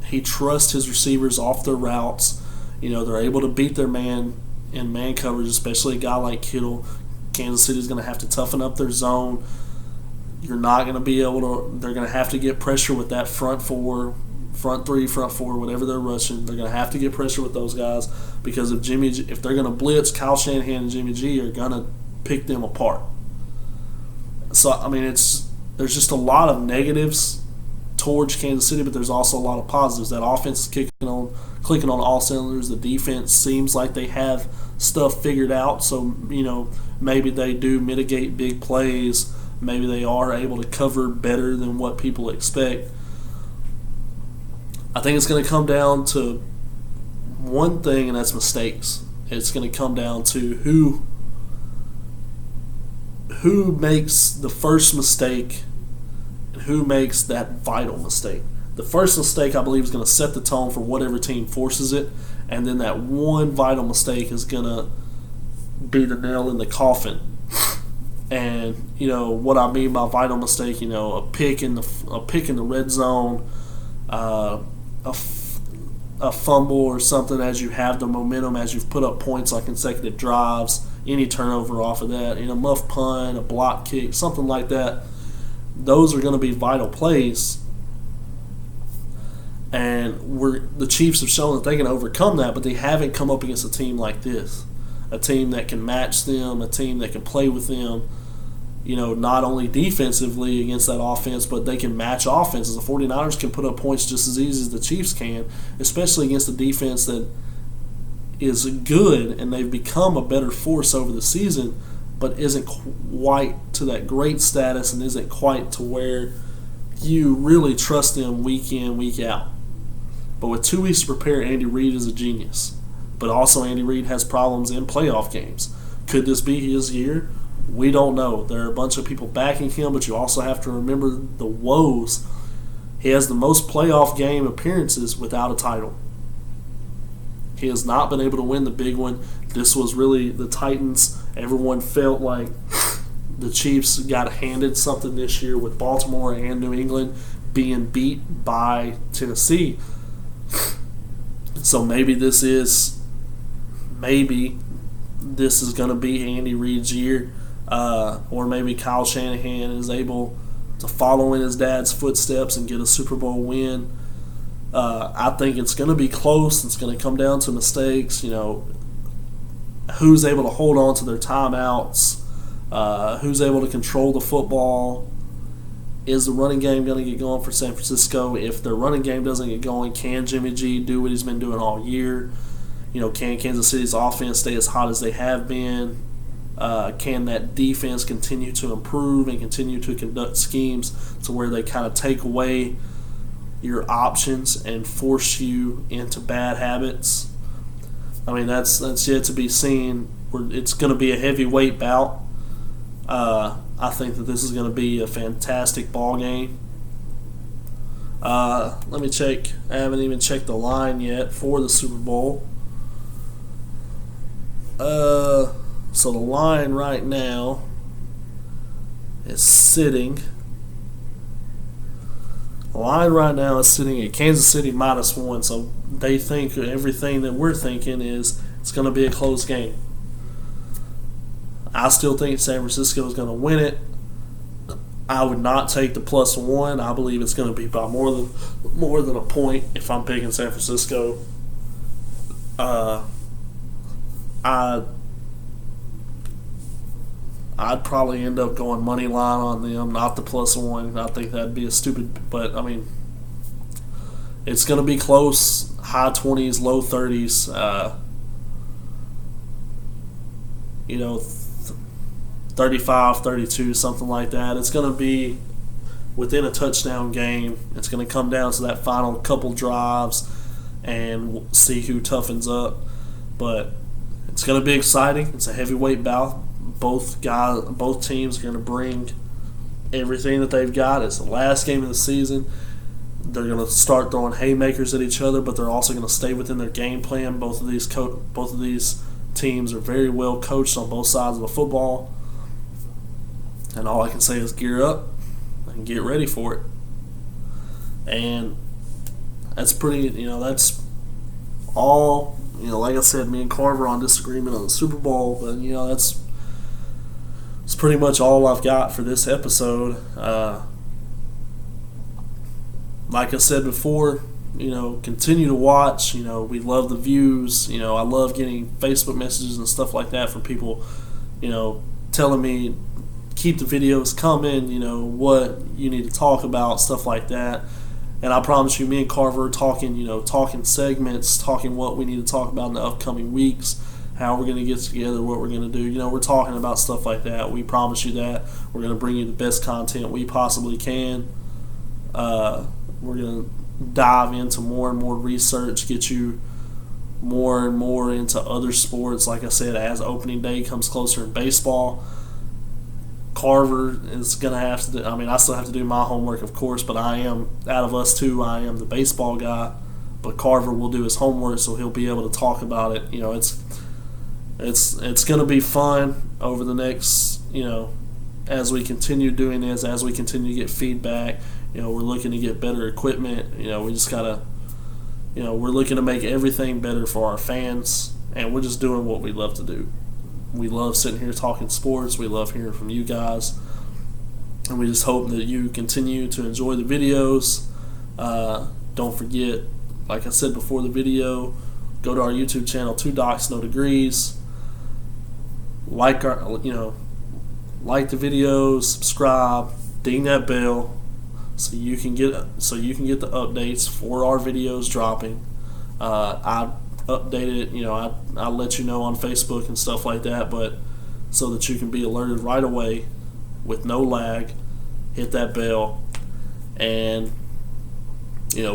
He trusts his receivers off their routes. They're able to beat their man in man coverage, especially a guy like Kittle. Kansas City's going to have to toughen up their zone. You're not going to be able to – they're going to have to get pressure with that front 4, front 3, front 4, whatever they're rushing. They're going to have to get pressure with those guys because if they're going to blitz, Kyle Shanahan and Jimmy G are going to pick them apart. So, there's just a lot of negatives towards Kansas City, but there's also a lot of positives. That offense is clicking on all cylinders. The defense seems like they have stuff figured out. So, maybe they do mitigate big plays. Maybe they are able to cover better than what people expect. I think it's going to come down to one thing, and that's mistakes. It's going to come down to who makes the first mistake and who makes that vital mistake. The first mistake, I believe, is going to set the tone for whatever team forces it, and then that one vital mistake is going to be the nail in the coffin. And what I mean by vital mistake, a pick in the red zone, a fumble or something as you have the momentum, as you've put up points on consecutive drives, any turnover off of that, muff punt, a block kick, something like that. Those are going to be vital plays. And the Chiefs have shown that they can overcome that, but they haven't come up against a team like this. A team that can match them, a team that can play with them, not only defensively against that offense, but they can match offenses. The 49ers can put up points just as easy as the Chiefs can, especially against a defense that is good, and they've become a better force over the season, but isn't quite to that great status and isn't quite to where you really trust them week in, week out. But with 2 weeks to prepare, Andy Reid is a genius. But also Andy Reid has problems in playoff games. Could this be his year? We don't know. There are a bunch of people backing him, but you also have to remember the woes. He has the most playoff game appearances without a title. He has not been able to win the big one. This was really the Titans. Everyone felt like the Chiefs got handed something this year with Baltimore and New England being beat by Tennessee. So maybe this is going to be Andy Reid's year, or maybe Kyle Shanahan is able to follow in his dad's footsteps and get a Super Bowl win. I think it's going to be close. It's going to come down to mistakes. Who's able to hold on to their timeouts, who's able to control the football, is the running game going to get going for San Francisco? If their running game doesn't get going, can Jimmy G do what he's been doing all year? Can Kansas City's offense stay as hot as they have been? Can that defense continue to improve and continue to conduct schemes to where they kind of take away your options and force you into bad habits? I mean, that's yet to be seen. It's going to be a heavyweight bout. I think that this is going to be a fantastic ball game. Let me check. I haven't even checked the line yet for the Super Bowl. So the line right now is sitting. The line right now is sitting at Kansas City -1. So they think everything that we're thinking is it's going to be a close game. I still think San Francisco is going to win it. I would not take the +1. I believe it's going to be by more than a point if I'm picking San Francisco. I'd probably end up going money line on them, not the +1. I think that'd be a stupid, but I mean, it's going to be close, high 20s, low 30s. 35, 32, something like that. It's going to be within a touchdown game. It's going to come down to that final couple drives and we'll see who toughens up. But it's going to be exciting. It's a heavyweight bout. Both teams are going to bring everything that they've got. It's the last game of the season. They're going to start throwing haymakers at each other, but they're also going to stay within their game plan. Both of these teams are very well coached on both sides of the football. And all I can say is gear up and get ready for it. And that's pretty, that's all, like I said, me and Carver on disagreement on the Super Bowl, but, that's pretty much all I've got for this episode. Like I said before, continue to watch. We love the views. I love getting Facebook messages and stuff like that from people, telling me, keep the videos coming, what you need to talk about, stuff like that. And I promise you, me and Carver are talking segments, talking what we need to talk about in the upcoming weeks, how we're going to get together, what we're going to do. We're talking about stuff like that. We promise you that. We're going to bring you the best content we possibly can. We're going to dive into more and more research, get you more and more into other sports. Like I said, as opening day comes closer in baseball, Carver is going to have to do, I still have to do my homework, of course, but I am, out of us two, I am the baseball guy. But Carver will do his homework, so he'll be able to talk about it. It's going to be fun over the next, as we continue doing this, as we continue to get feedback. We're looking to get better equipment. We just got to, we're looking to make everything better for our fans, and we're just doing what we love to do. We love sitting here talking sports. We love hearing from you guys. And we just hope that you continue to enjoy the videos. Don't forget, like I said before the video, go to our YouTube channel, 2 Docs, No Degrees. Like the videos, subscribe, ding that bell, so you can get the updates for our videos dropping. I update it, I let you know on Facebook and stuff like that, but so that you can be alerted right away with no lag. Hit that bell, and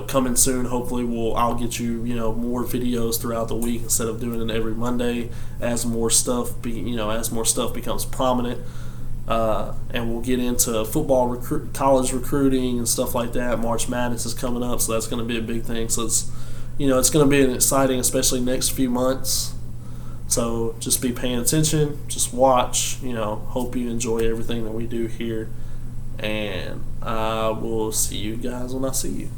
coming soon, hopefully I'll get you more videos throughout the week instead of doing it every Monday as more stuff becomes prominent. And we'll get into football, college recruiting and stuff like that. March Madness is coming up, so that's going to be a big thing. So it's going to be an exciting, especially next few months. So just be paying attention, just watch. Hope you enjoy everything that we do here, and I will see you guys when I see you.